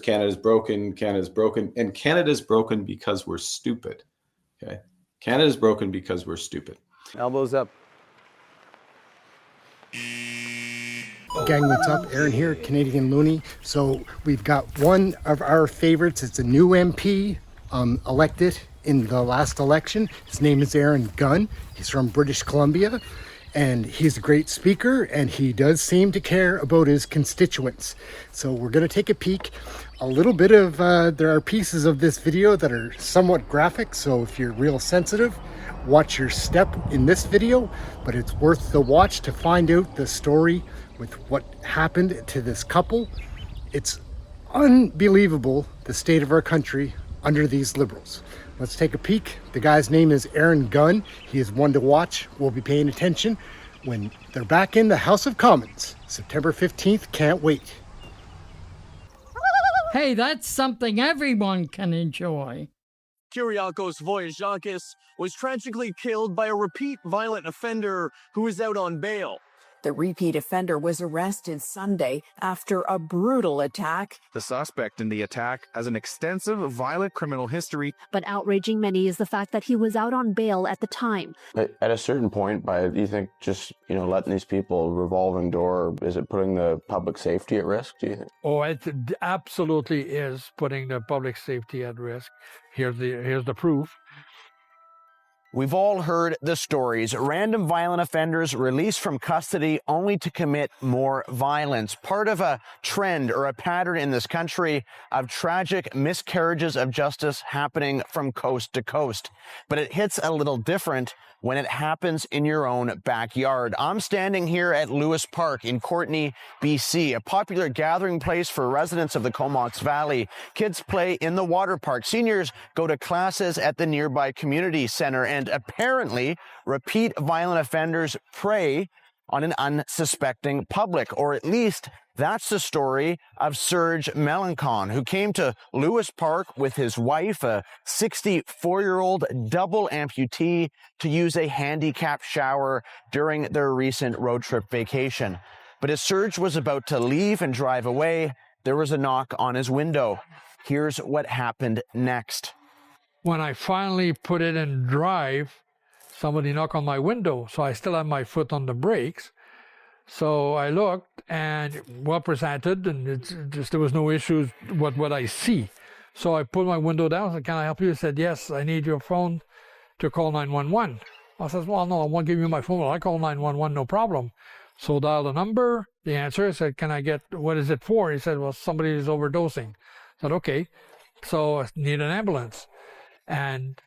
Canada's broken, and Canada's broken because we're stupid. Okay? Canada's broken because we're stupid. Elbows up. Gang, what's up? Aaron here, Canadian Looney. So we've got one of our favorites. It's a new MP elected in the last election. His name is Aaron Gunn. He's from British Columbia, and he's a great speaker, and he does seem to care about his constituents. So we're going to take a peek. A little bit of, there are pieces of this video that are somewhat graphic, so if you're real sensitive, watch your step in this video, but it's worth the watch to find out the story with what happened to this couple. It's unbelievable, the state of our country under these Liberals. Let's take a peek. The guy's name is Aaron Gunn. He is one to watch. We'll be paying attention when they're back in the House of Commons. September 15th, can't wait. Hey, that's something everyone can enjoy. Kyriakos Voyajakis was tragically killed by a repeat violent offender who is out on bail. The repeat offender was arrested Sunday after a brutal attack. The suspect in the attack has an extensive violent criminal history. But outraging many is the fact that he was out on bail at the time. At a certain point, do you think just, letting these people revolving door, is it putting the public safety at risk, do you think? Oh, it absolutely is putting the public safety at risk. Here's the proof. We've all heard the stories. Random violent offenders released from custody only to commit more violence. Part of a trend or a pattern in this country of tragic miscarriages of justice happening from coast to coast. But it hits a little different when it happens in your own backyard. I'm standing here at Lewis Park in Courtenay, BC, a popular gathering place for residents of the Comox Valley. Kids play in the water park. Seniors go to classes at the nearby community center. And apparently, repeat violent offenders prey on an unsuspecting public, or at least that's the story of Serge Melancon, who came to Lewis Park with his wife, a 64-year-old double amputee, to use a handicap shower during their recent road trip vacation. But as Serge was about to leave and drive away, there was a knock on his window. Here's what happened next. When I finally put it in drive, somebody knocked on my window, so I still had my foot on the brakes. So I looked, and well presented, and there was no issues with what I see. So I put my window down and said, "Can I help you?" He said, "Yes, I need your phone to call 911. I said, "Well, no, I won't give you my phone. I call 911, no problem." So dial the number. The answer, I said, "Can I get, what is it for?" He said, "Well, somebody is overdosing." I said, "Okay." So I need an ambulance. And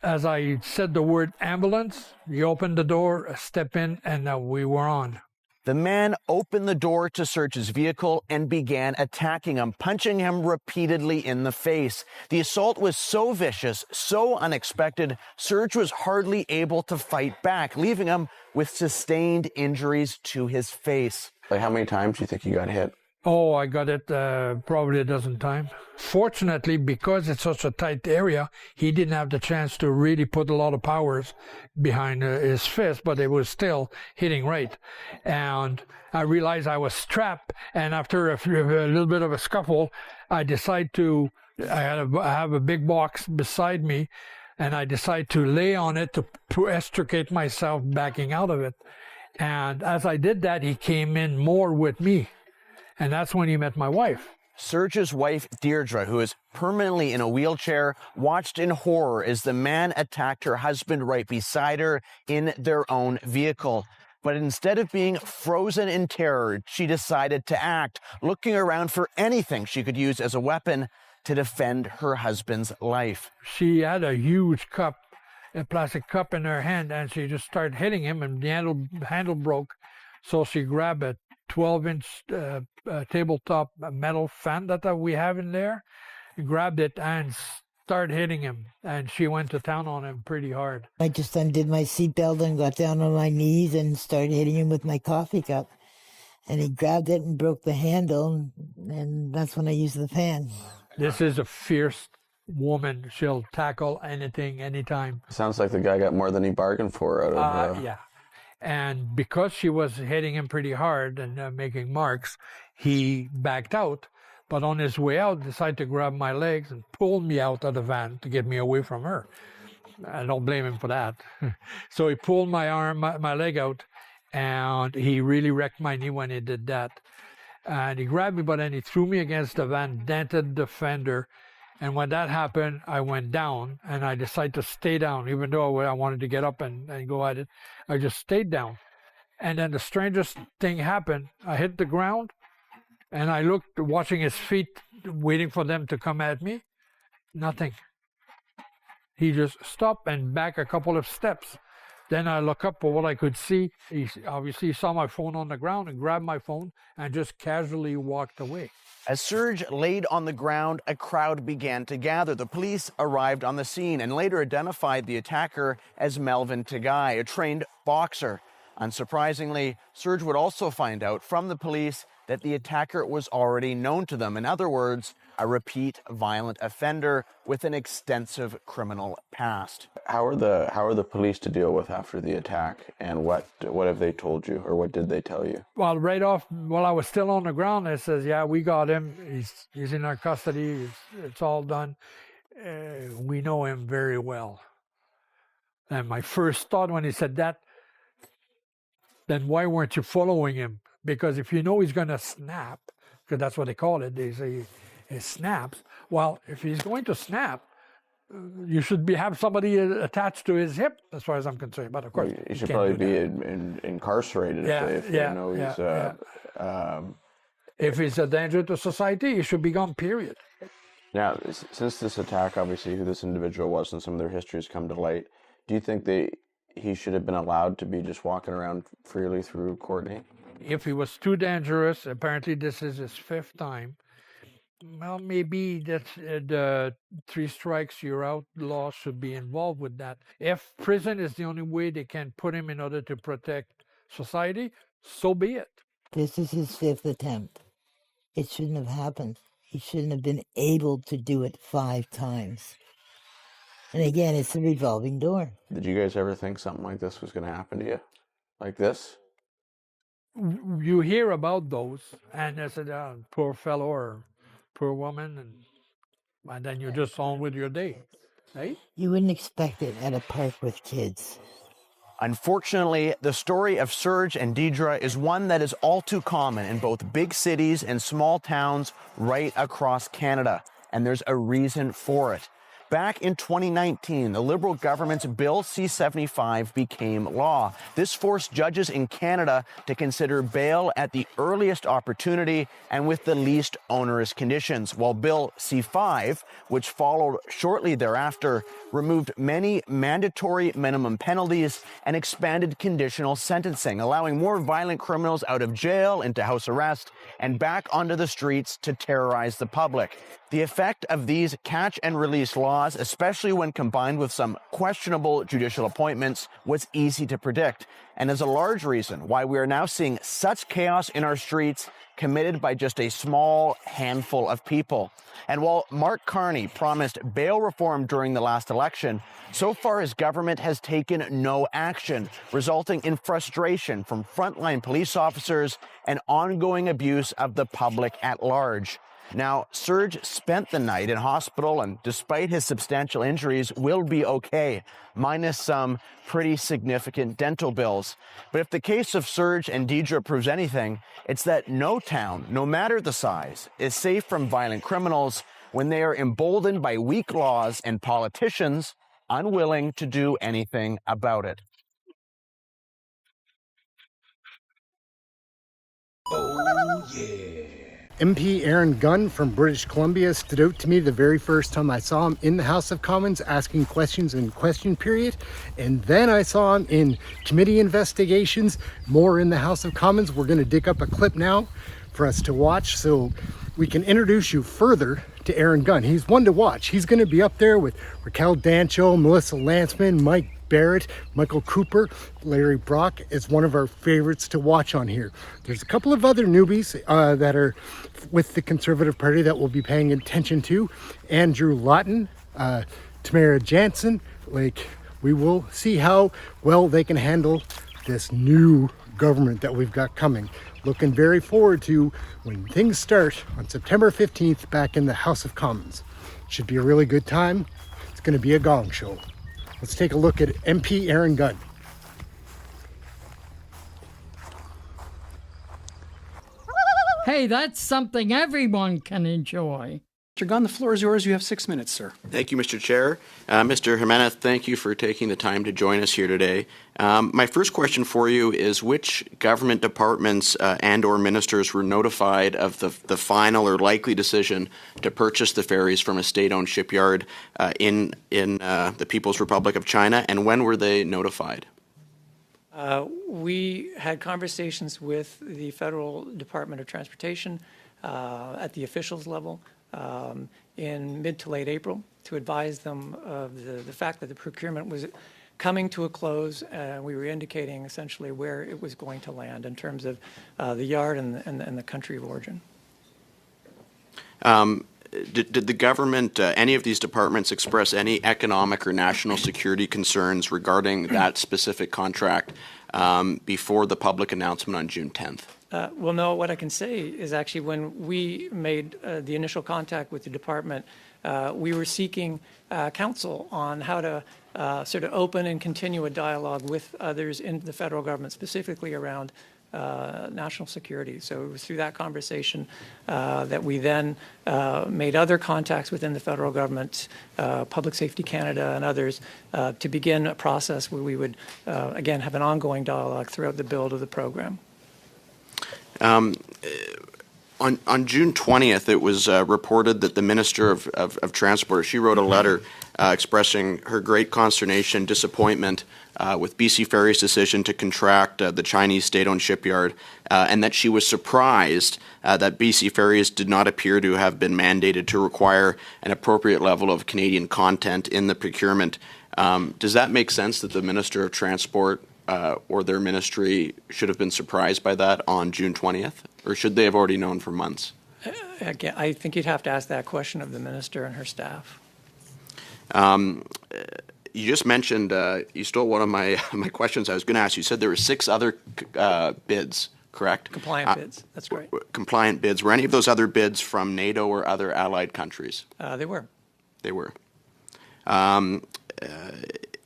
as I said the word ambulance, he opened the door, a step in, and we were on. The man opened the door to Serge's vehicle and began attacking him, punching him repeatedly in the face. The assault was so vicious, so unexpected, Serge was hardly able to fight back, leaving him with sustained injuries to his face. Like, how many times do you think you got hit? Oh, I got it probably a dozen times. Fortunately, because it's such a tight area, he didn't have the chance to really put a lot of powers behind his fist, but it was still hitting right. And I realized I was trapped, and after a little bit of a scuffle, I decided to, I have a big box beside me, and I decided to lay on it to extricate myself backing out of it. And as I did that, he came in more with me. And that's when he met my wife. Serge's wife, Deirdre, who is permanently in a wheelchair, watched in horror as the man attacked her husband right beside her in their own vehicle. But instead of being frozen in terror, she decided to act, looking around for anything she could use as a weapon to defend her husband's life. She had a huge cup, a plastic cup in her hand, and she just started hitting him, and the handle broke. So she grabbed a 12-inch tabletop metal fan that we have in there, grabbed it and started hitting him, and she went to town on him pretty hard. I just undid my seatbelt and got down on my knees and started hitting him with my coffee cup, and he grabbed it and broke the handle, and that's when I used the fan. This is a fierce woman. She'll tackle anything, anytime. Sounds like the guy got more than he bargained for out of... Yeah. And because she was hitting him pretty hard and making marks, he backed out. But on his way out, decided to grab my legs and pull me out of the van to get me away from her. I don't blame him for that. So he pulled my leg out, and he really wrecked my knee when he did that. And he grabbed me, but then he threw me against the van, dented the fender. And when that happened, I went down, and I decided to stay down. Even though I wanted to get up and go at it, I just stayed down. And then the strangest thing happened. I hit the ground, and I looked, watching his feet, waiting for them to come at me. Nothing. He just stopped and back a couple of steps. Then I look up for what I could see. He obviously saw my phone on the ground and grabbed my phone and just casually walked away. As Serge laid on the ground, a crowd began to gather. The police arrived on the scene and later identified the attacker as Melvin Tagay, a trained boxer. Unsurprisingly, Serge would also find out from the police that the attacker was already known to them. In other words, a repeat violent offender with an extensive criminal past. How are the police to deal with after the attack, and what have they told you, or what did they tell you? Well, right off, while I was still on the ground, they says, yeah, we got him. He's in our custody. It's all done. We know him very well. And my first thought when he said that, then why weren't you following him? Because if you know he's going to snap, because that's what they call it, they say he snaps. Well, if he's going to snap, you should have somebody attached to his hip, as far as I'm concerned. But of course, he should probably be incarcerated if you know he's. If he's a danger to society, he should be gone. Period. Now, since this attack, obviously, who this individual was and some of their histories come to light, do you think he should have been allowed to be just walking around freely through Courtenay? If he was too dangerous, apparently this is his 5th time. Well, maybe that the 3 strikes you're out law should be involved with that. If prison is the only way they can put him in order to protect society, so be it. This is his 5th attempt. It shouldn't have happened. He shouldn't have been able to do it 5 times. And again, it's a revolving door. Did you guys ever think something like this was going to happen to you? Like this? You hear about those, and they said, poor fellow or poor woman, and then you're just on with your day, right? You wouldn't expect it at a park with kids. Unfortunately, the story of Serge and Deidre is one that is all too common in both big cities and small towns right across Canada, and there's a reason for it. Back in 2019, the Liberal government's Bill C-75 became law. This forced judges in Canada to consider bail at the earliest opportunity and with the least onerous conditions, while Bill C-5, which followed shortly thereafter, removed many mandatory minimum penalties and expanded conditional sentencing, allowing more violent criminals out of jail into house arrest and back onto the streets to terrorize the public. The effect of these catch-and-release laws, especially when combined with some questionable judicial appointments, was easy to predict, and is a large reason why we are now seeing such chaos in our streets committed by just a small handful of people. And while Mark Carney promised bail reform during the last election, so far his government has taken no action, resulting in frustration from frontline police officers and ongoing abuse of the public at large. Now, Serge spent the night in hospital and, despite his substantial injuries, will be okay, minus some pretty significant dental bills. But if the case of Serge and Deidre proves anything, it's that no town, no matter the size, is safe from violent criminals when they are emboldened by weak laws and politicians unwilling to do anything about it. Oh, yeah. MP Aaron Gunn from British Columbia stood out to me the very first time I saw him in the House of Commons asking questions in question period. And then I saw him in committee investigations, more in the House of Commons. We're going to dig up a clip now for us to watch so we can introduce you further to Aaron Gunn. He's one to watch. He's going to be up there with Raquel Dancho, Melissa Lantzman, Mike Barrett, Michael Cooper, Larry Brock is one of our favorites to watch on here. There's a couple of other newbies that are with the Conservative Party that we'll be paying attention to. Andrew Lawton, Tamara Jansen. We will see how well they can handle this new government that we've got coming. looking very forward to when things start on September 15th back in the House of Commons. Should be a really good time. It's going to be a gong show. Let's take a look at MP Aaron Gunn. Hey, that's something everyone can enjoy. Mr. Gunn, the floor is yours. You have 6 minutes, sir. Thank you, Mr. Chair. Mr. Jimenez, thank you for taking the time to join us here today. My first question for you is which government departments and or ministers were notified of the final or likely decision to purchase the ferries from a state-owned shipyard in the People's Republic of China, and when were they notified? We had conversations with the Federal Department of Transportation at the officials level in mid to late April to advise them of the fact that the procurement was coming to a close. We were indicating essentially where it was going to land in terms of the yard and the country of origin. Did the government, any of these departments, express any economic or national security concerns regarding that specific contract before the public announcement on June 10th? Well, no, what I can say is actually when we made the initial contact with the department, we were seeking counsel on how to sort of open and continue a dialogue with others in the federal government, specifically around national security. So it was through that conversation that we then made other contacts within the federal government, Public Safety Canada and others, to begin a process where we would, again, have an ongoing dialogue throughout the build of the program. On June 20th, it was reported that the Minister of Transport, she wrote a letter expressing her great consternation, disappointment with BC Ferries' decision to contract the Chinese state-owned shipyard, and that she was surprised that BC Ferries did not appear to have been mandated to require an appropriate level of Canadian content in the procurement. Does that make sense that the Minister of Transport or their ministry should have been surprised by that on June 20th? Or should they have already known for months? Again, I think you'd have to ask that question of the minister and her staff. You just mentioned, you stole one of my questions I was going to ask. You said there were 6 other bids, correct? Compliant bids, that's right. Compliant bids. Were any of those other bids from NATO or other allied countries? They were. They were.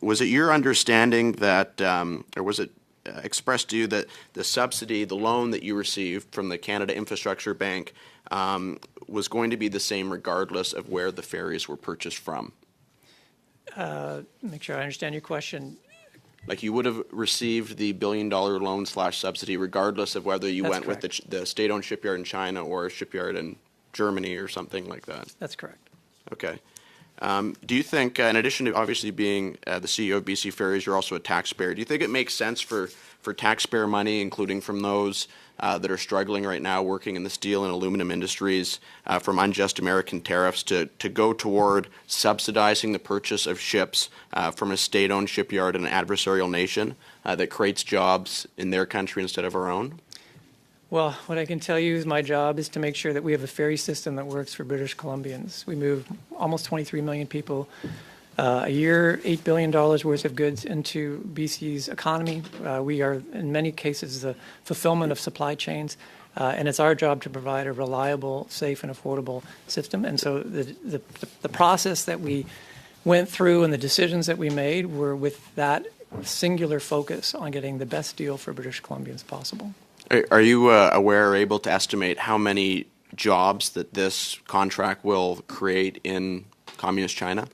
Was it your understanding that, or was it expressed to you that the subsidy, the loan that you received from the Canada Infrastructure Bank was going to be the same regardless of where the ferries were purchased from? Make sure I understand your question. Like you would have received the $1 billion loan / subsidy regardless of whether you went correct. with the state-owned shipyard in China or a shipyard in Germany or something like that? That's correct. Okay. Do you think, in addition to obviously being the CEO of BC Ferries, you're also a taxpayer. Do you think it makes sense for taxpayer money, including from those that are struggling right now working in the steel and aluminum industries from unjust American tariffs to go toward subsidizing the purchase of ships from a state-owned shipyard in an adversarial nation that creates jobs in their country instead of our own? Well, what I can tell you is my job is to make sure that we have a ferry system that works for British Columbians. We move almost 23 million people a year, $8 billion worth of goods into BC's economy. We are, in many cases, the fulfillment of supply chains, and it's our job to provide a reliable, safe, and affordable system. And so the process that we went through and the decisions that we made were with that singular focus on getting the best deal for British Columbians possible. Are you aware or able to estimate how many jobs that this contract will create in Communist China?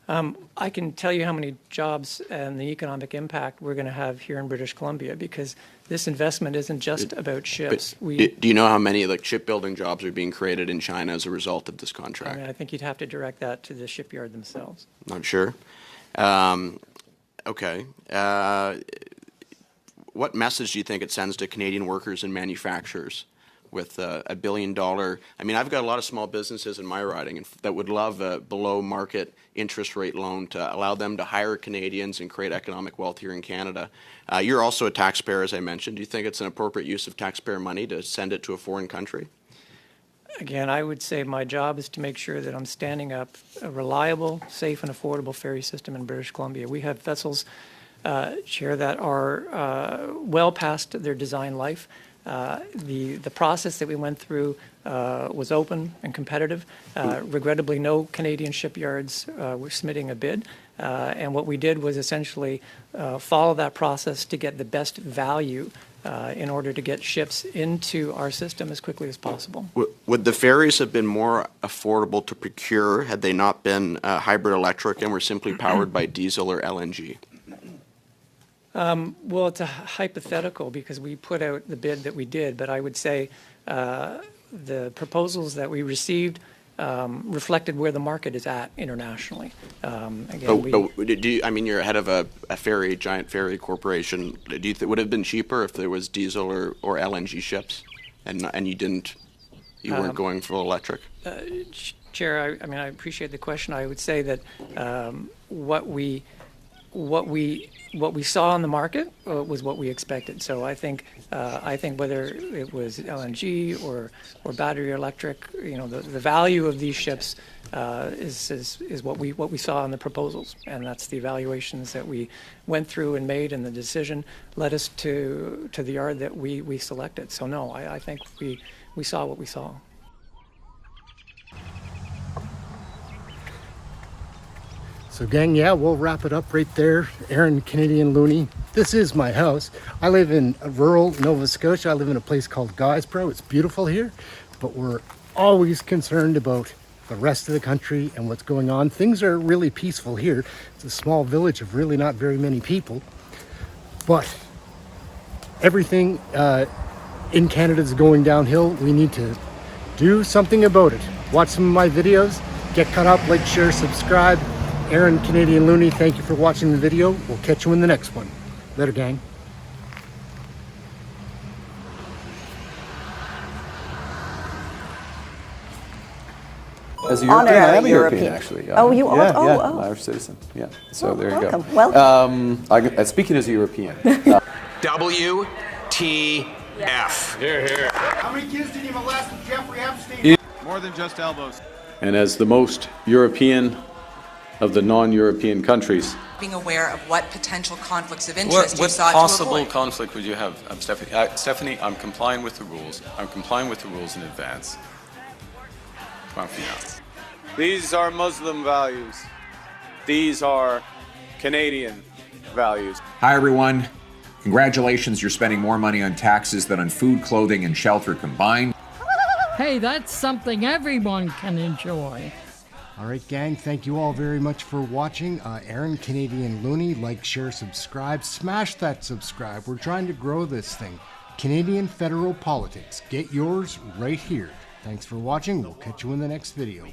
I can tell you how many jobs and the economic impact we're going to have here in British Columbia, because this investment isn't just about ships. Do you know how many shipbuilding jobs are being created in China as a result of this contract? I mean, I think you'd have to direct that to the shipyard themselves. Not sure. Okay. What message do you think it sends to Canadian workers and manufacturers with $1 billion? I mean, I've got a lot of small businesses in my riding that would love a below-market interest rate loan to allow them to hire Canadians and create economic wealth here in Canada. You're also a taxpayer, as I mentioned. Do you think it's an appropriate use of taxpayer money to send it to a foreign country? Again, I would say my job is to make sure that I'm standing up a reliable, safe, and affordable ferry system in British Columbia. We have vessels, Chair, that are well past their design life. The process that we went through was open and competitive. Regrettably, no Canadian shipyards were submitting a bid. And what we did was essentially follow that process to get the best value in order to get ships into our system as quickly as possible. Would the ferries have been more affordable to procure had they not been hybrid electric and were simply powered by diesel or LNG? Well, it's a hypothetical because we put out the bid that we did, but I would say the proposals that we received reflected where the market is at internationally. Again, you're head of a giant ferry corporation. Do you think would it have been cheaper if there was diesel or LNG ships, and you weren't going full electric? Chair, I appreciate the question. I would say that what we saw in the market was what we expected. So I think whether it was LNG or battery electric, the value of these ships is what we saw in the proposals, and that's the evaluations that we went through and made, and the decision led us to the yard that we selected. So no, I think we saw what we saw. So gang, yeah, we'll wrap it up right there. Aaron, Canadian Looney. This is my house. I live in rural Nova Scotia. I live in a place called Guysborough. It's beautiful here, but we're always concerned about the rest of the country and what's going on. Things are really peaceful here. It's a small village of really not very many people, but everything in Canada is going downhill. We need to do something about it. Watch some of my videos, get caught up, like, share, subscribe. Aaron, Canadian Looney, thank you for watching the video. We'll catch you in the next one. Later, gang. As a European, I am a European actually. Oh, you are? Yeah, Oh, I'm an Irish citizen. Yeah, so there you welcome. go. Welcome. Speaking as a European. WTF. Here, here. How many kids did you molest with Jeffrey Epstein? More than just elbows. And as the most European of the non-European countries, being aware of what potential conflicts of interest you sought what to possible avoid. conflict would you have, Stephanie? Stephanie, I'm complying with the rules. I'm complying with the rules in advance. Come on, these are Muslim values. These are Canadian values. Hi, everyone. Congratulations, you're spending more money on taxes than on food, clothing, and shelter combined. Hey, that's something everyone can enjoy. All right, gang, thank you all very much for watching. Aaron, Canadian Looney, like, share, subscribe. Smash that subscribe. We're trying to grow this thing. Canadian Federal Politics. Get yours right here. Thanks for watching. We'll catch you in the next video.